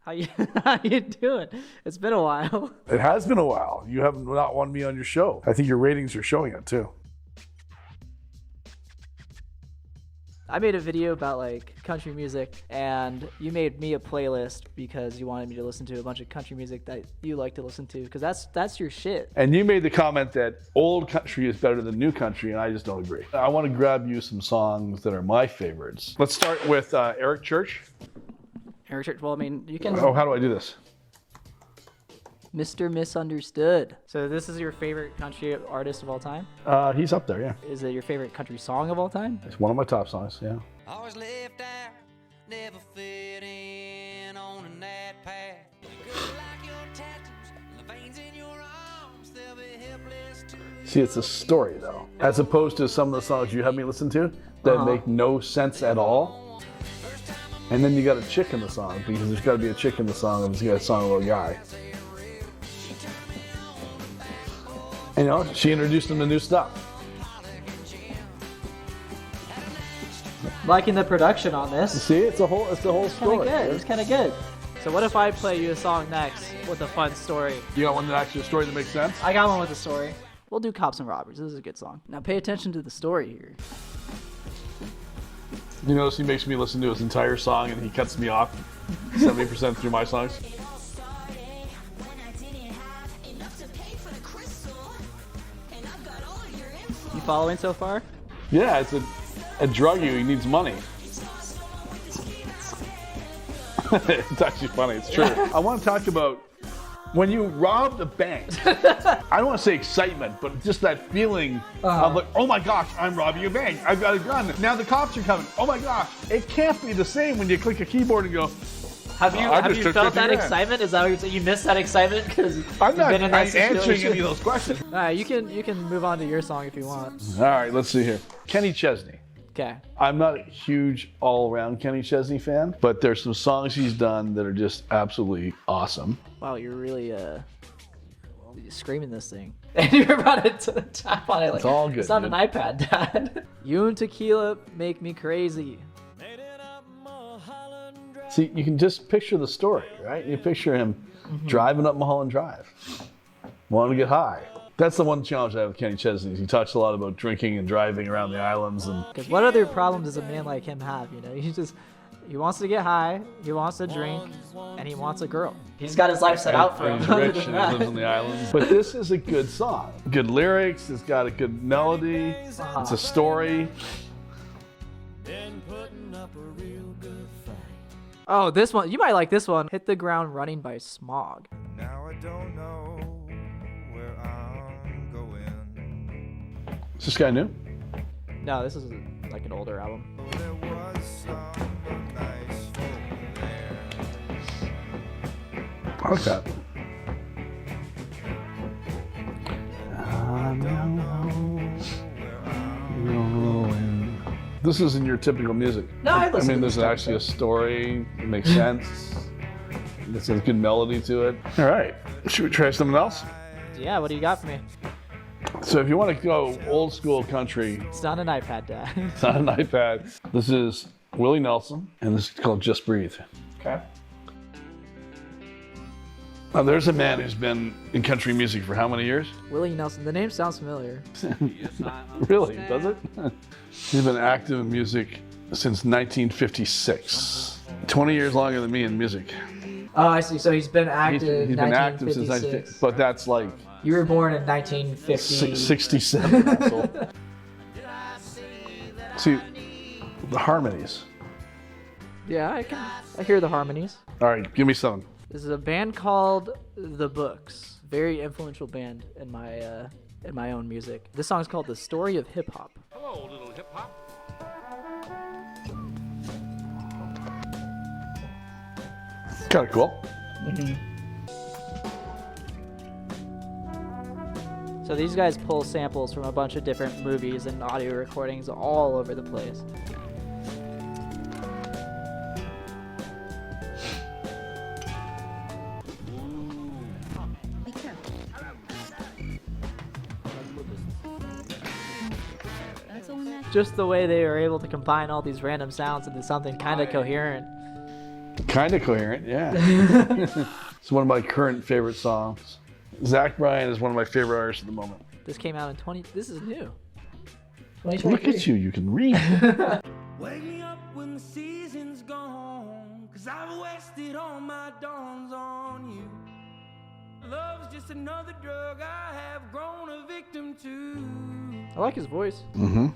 How you how you doing? It's been a while. It has been a while. You have not wanted me on your show. I think your ratings are showing it too. I made a video about like country music, and you made me a playlist because you wanted me to listen to a bunch of country music that you like to listen to, because that's your shit. And you made the comment that old country is better than new country, and I just don't agree. I want to grab you some songs that are my favorites. Let's start with Eric Church. Eric Church. Well, I mean, you can. Oh, how do I do this? Mr. Misunderstood. So this is your favorite country artist of all time? He's up there, yeah. Is it your favorite country song of all time? It's one of my top songs, yeah. Always left out, never fit in on a nat path. Girl, like your tattoos, the veins in your arms, they'll be helpless to See, it's a story though, as opposed to some of the songs you have me listen to that make no sense at all. And then you got a chick in the song, because there's got to be a chick in the song, and there's got a song about a guy. You know, she introduced him to new stuff. Liking the production on this. See, it's the whole Kind story. of good. It's kind of good. So what if I play you a song next with a fun story? You got one that actually a story that makes sense? I got one with a story. We'll do Cops and Robbers. This is a good song. Now pay attention to the story here. You notice he makes me listen to his entire song and he cuts me off 70% through my songs? You following so far? Yeah, it's a drug he needs money. It's actually funny, it's true. I want to talk about when you robbed a bank. I don't want to say excitement, but just that feeling of like, oh my gosh, I'm robbing a bank. I've got a gun. Now the cops are coming. Oh my gosh. It can't be the same when you click a keyboard and go, Have you just took felt 50 that grand. excitement? Is that what you're saying? You missed that excitement because I'm not been in that answering situation? any of those questions. You can move on to your song if you want. All right, let's see here. Kenny Chesney. Okay. I'm not a huge all-around Kenny Chesney fan, but there's some songs he's done that are just absolutely awesome. Wow, you're really screaming this thing. And you're about to tap on it like It's all good, it's not dude. an iPad, Dad. You and tequila make me crazy. See, you can just picture the story, right? You picture him driving up Mulholland Drive, wanting to get high. That's the one challenge I have with Kenny Chesney. Is he talks a lot about drinking and driving around the islands, and Because what other problem does a man like him have? You know, he wants to get high, he wants to drink, and he wants a girl. He's got his life set out for him. he's rich and he lives on the island. But this is a good song. Good lyrics. It's got a good melody. It's a story. Oh, this one. You might like this one. Hit the Ground Running by Smog. Now I don't know where I'm going. Is this guy new? No, this is like an older album. There was some nice folk there. I like that. This isn't your typical music. No, I listen to mean, there's this stuff, actually a story. It makes sense. There's a good melody to it. All right. Should we try something else? Yeah, what do you got for me? So if you want to go old school country, It's not an iPad, Dad. it's on an iPad. This is Willie Nelson, and this is called Just Breathe. Okay. Now, there's a man who's been in country music for how many years? Willie Nelson. The name sounds familiar. Really, does it? He's been active in music since 1956. 20 years longer than me in music. Oh, I see. So he's been active. He's been active since 1956, but that's like You were born in 1950. 67. asshole. See, the harmonies. Yeah, I hear the harmonies. All right, give me some. This is a band called The Books. Very influential band in my own music. This song's called The Story of Hip Hop. Hello, little hip hop. Kind of cool. So these guys pull samples from a bunch of different movies and audio recordings all over the place. Be careful. That's all in that. Just the way they are able to combine all these random sounds into something kind of coherent. Kind of coherent, yeah. It's one of my current favorite songs. Zach Bryan is one of my favorite artists at the moment. This came out in 20. This is new. Look at you can read. Wake me up when the season's gone, 'cause I've wasted all my dawns on you. Love's just another drug I have grown a victim to. I like his voice. Mm-hmm.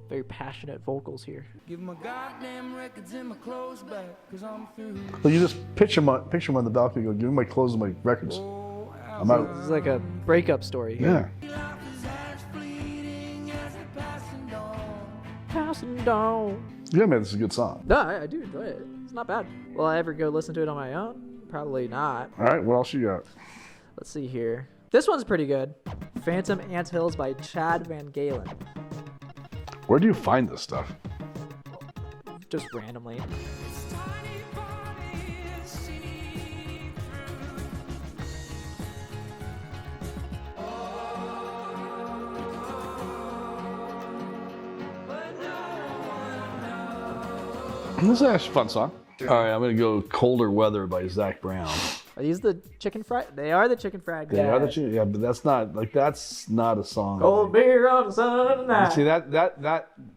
Very passionate vocals here. Give my goddamn records and my clothes back, 'cause I'm through. Well, you just picture him on the balcony. Go, give me my clothes and my records. Oh, I'm out. This is like a breakup story here. Yeah. life is as fleeting as a passing dawn. Passing down. Yeah, man, this is a good song. No, I do enjoy it. It's not bad. Will I ever go listen to it on my own? Probably not. All right, what else you got? Let's see here. This one's pretty good. Phantom Anthills by Chad Van Galen. Where do you find this stuff? Just randomly. Tiny bodies see This is actually a fun song. All right, I'm gonna go "Colder Weather" by Zach Brown. Are these the chicken fried? They are the chicken fried guys. Yeah, yeah, but that's not a song. Cold beer on a Sunday night. See that kind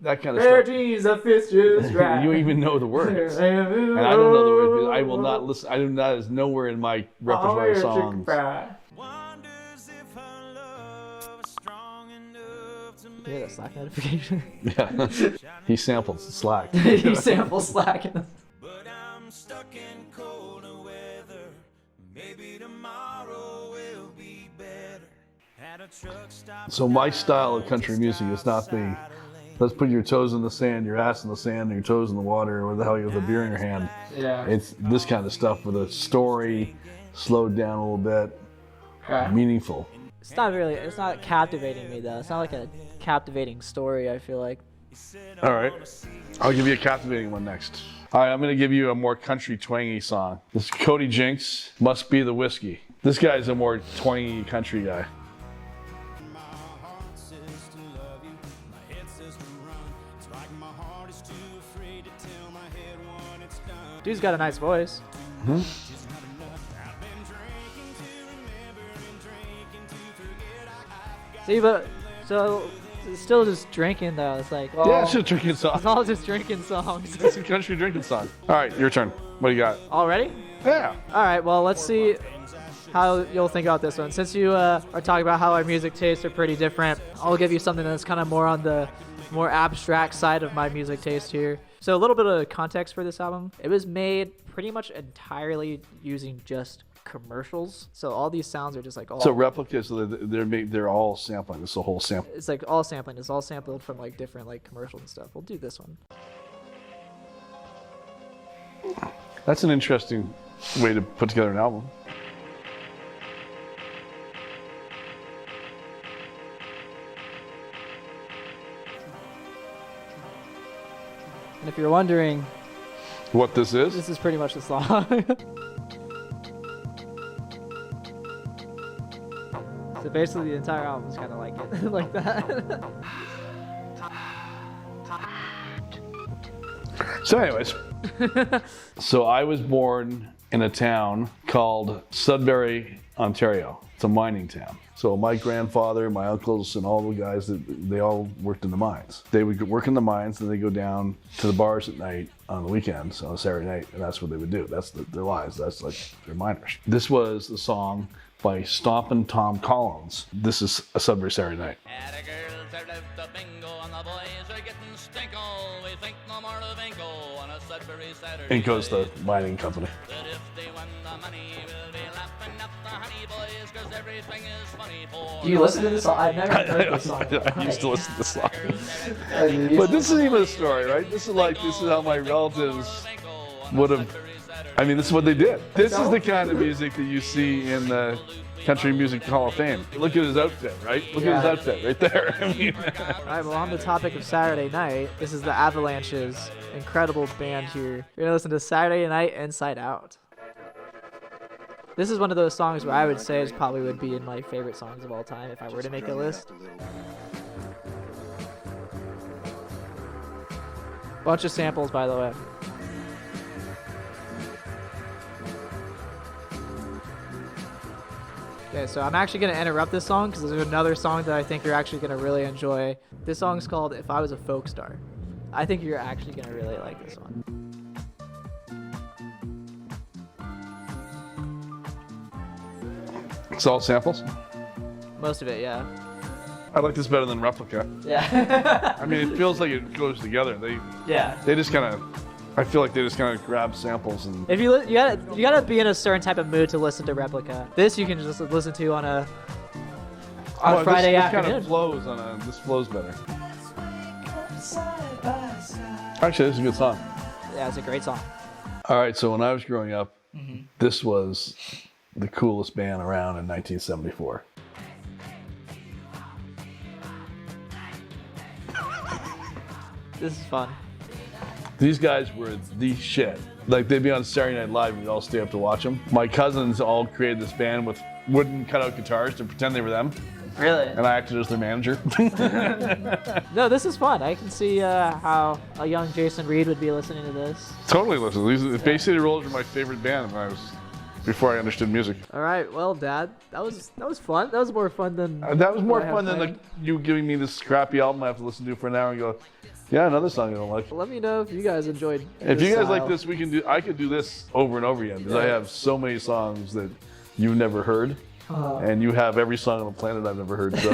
of Bare stuff. jeans that fits just right. You even know the words, and I don't know the words. Because I will not listen. I do not. Is nowhere in my repertoire of songs. wonders if her love is strong enough to make Yeah, the Slack notification. Yeah, he sampled Slack. He samples Slack. But I'm stuck in colder weather. Maybe tomorrow will be better. At a truck stop. So my style of country music is not the let's put your toes in the sand, your ass in the sand, and your toes in the water, or the hell you have a beer in your hand. Yeah. It's this kind of stuff with a story, slowed down a little bit, meaningful. It's not captivating me though. It's not like a captivating story, I feel like. All right, I'll give you a captivating one next. All right, I'm gonna give you a more country twangy song. This is Cody Jinks, "Must Be the Whiskey." This guy's a more twangy country guy. My heart says to love you, my head says to run. It's like my heart is too afraid to tell my head when it's done. Dude's got a nice voice. I've been drinking to remember and drinking to forget. I've got See, but so it's still just drinking though. It's like, well, Yeah, it's a drinking song. it's all just drinking songs. It's a country drinking song. All right, your turn. What do you got? Already? Yeah. All right. Well, let's see how you'll think about this one. Since you are talking about how our music tastes are pretty different, I'll give you something that's kind of more on the more abstract side of my music taste here. So a little bit of context for this album. It was made pretty much entirely using just commercials. So all these sounds are just like all. So replicas, so they're all sampling. It's a whole sample. It's like all sampling. It's all sampled from like different like commercials and stuff. We'll do this one. That's an interesting way to put together an album. And if you're wondering, What this is? this is pretty much the song. So basically the entire album is kind of like it, like that. So anyways, so I was born in a town called Sudbury, Ontario. It's a mining town. So my grandfather, my uncles, and all the guys, they all worked in the mines. They would work in the mines, and they go down to the bars at night on the weekends, on a Saturday night, and that's what they would do. That's their lives. That's like they're miners. This was the song by Stompin' Tom Collins. This is a Sudbury Saturday Night. Had a girl served out the bingo and the boys are getting stinkle. We think no more of bingo on a Sudbury Saturday. In goes the mining company. That if they win the money, we'll be laughing at the honey boys, 'cause everything is funny for. Do you listen to this song? I've never heard this song. I used to listen to this song. But this isn't even a story, right? This is how my relatives would have. I mean, this is what they did. This is the kind of music that you see in the Country Music Hall of Fame. Look at his outfit, right? Look at his outfit right there. I mean, All right, well, on the topic of Saturday Night, this is the Avalanches, incredible band here. You're gonna listen to Saturday Night Inside Out. This is one of those songs where I would say is probably would be in my favorite songs of all time if I were to make a list. Bunch of samples, by the way. Okay, so I'm actually going to interrupt this song because there's another song that I think you're actually going to really enjoy. This song's called If I Was a Folk Star. I think you're actually going to really like this one. It's all samples. Most of it, yeah. I like this better than Replica. Yeah. I mean, it feels like it goes together. Yeah. They just kind of, I feel like they just kind of grab samples and. If you gotta be in a certain type of mood to listen to Replica. This you can just listen to on a Friday this afternoon. kind of flows on a. This flows better. Actually, this is a good song. Yeah, it's a great song. All right, so when I was growing up, this was the coolest band around in 1974. This is fun. These guys were the shit. Like, they'd be on Saturday Night Live and we'd all stay up to watch them. My cousins all created this band with wooden cutout guitars to pretend they were them, Really? and I acted as their manager. No, this is fun. I can see how a young Jason Reed would be listening to this. Totally listen. These Bay City Rollers were my favorite band before I understood music. All right, well, Dad, that was fun. That was more fun than That was more what I have fun than planned. you giving me this crappy album I have to listen to for an hour and go, yeah, another song I don't like. Let me know if you guys enjoyed. If this you guys like style. this, I could do this over and over again because I have so many songs that you've never heard, and you have every song on the planet I've never heard. So.